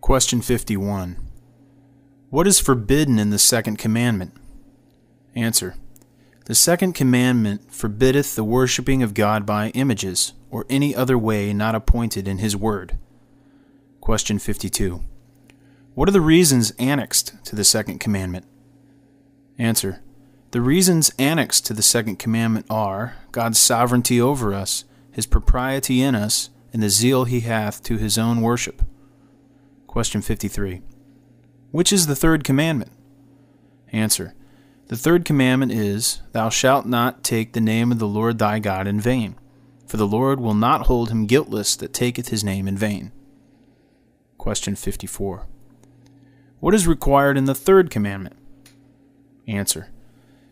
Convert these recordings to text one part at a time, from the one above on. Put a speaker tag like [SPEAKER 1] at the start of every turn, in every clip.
[SPEAKER 1] Question 51. What is forbidden in the second commandment? Answer. The second commandment forbiddeth the worshipping of God by images, or any other way not appointed in his word. Question 52. What are the reasons annexed to the second commandment? Answer. The reasons annexed to the second commandment are God's sovereignty over us, his propriety in us, and the zeal he hath to his own worship. Question 53. Which is the third commandment? Answer. The third commandment is, Thou shalt not take the name of the Lord thy God in vain, for the Lord will not hold him guiltless that taketh his name in vain. Question 54. What is required in the third commandment? Answer.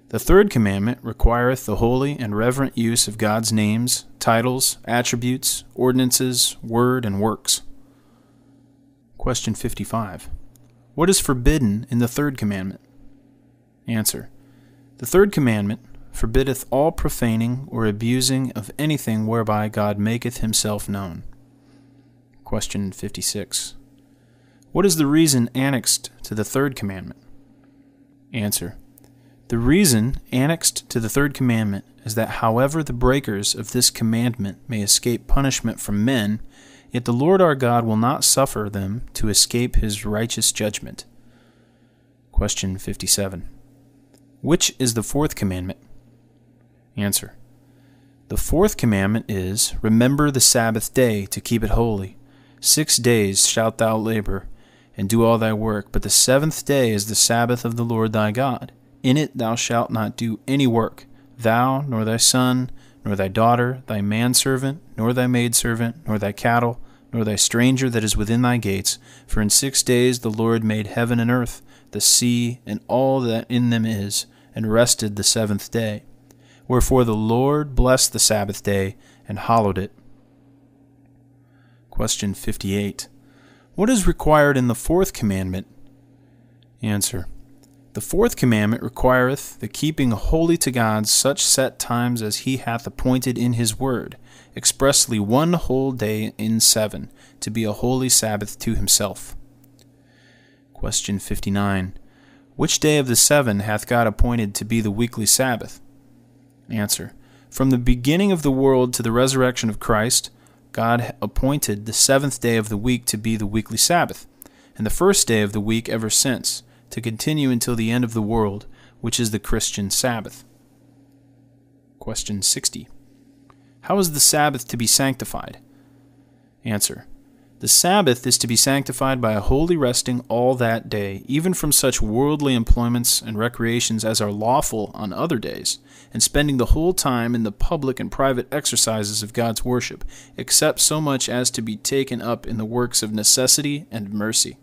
[SPEAKER 1] The third commandment requireth the holy and reverent use of God's names, titles, attributes, ordinances, word, and works. Question 55. What is forbidden in the third commandment? Answer. The third commandment forbiddeth all profaning or abusing of anything whereby God maketh himself known. Question 56. What is the reason annexed to the third commandment? Answer. The reason annexed to the third commandment is that however the breakers of this commandment may escape punishment from men, yet the Lord our God will not suffer them to escape his righteous judgment. Question 57. Which is the fourth commandment? Answer. The fourth commandment is, Remember the Sabbath day to keep it holy. 6 days shalt thou labor, and do all thy work, but the seventh day is the Sabbath of the Lord thy God. In it thou shalt not do any work, thou, nor thy son, nor thy daughter, thy manservant, nor thy maidservant, nor thy cattle, nor thy stranger that is within thy gates. For in 6 days the Lord made heaven and earth, the sea, and all that in them is, and rested the seventh day. Wherefore the Lord blessed the Sabbath day, and hallowed it. Question 58. What is required in the fourth commandment? Answer. The fourth commandment requireth the keeping holy to God such set times as he hath appointed in his word, expressly 1 whole day in 7, to be a holy Sabbath to himself. Question 59. Which day of the 7 hath God appointed to be the weekly Sabbath? Answer. From the beginning of the world to the resurrection of Christ, God appointed the 7th day of the week to be the weekly Sabbath, and the first day of the week ever since, to continue until the end of the world, which is the Christian Sabbath. Question 60. How is the Sabbath to be sanctified? Answer. The Sabbath is to be sanctified by a holy resting all that day, even from such worldly employments and recreations as are lawful on other days, and spending the whole time in the public and private exercises of God's worship, except so much as to be taken up in the works of necessity and mercy.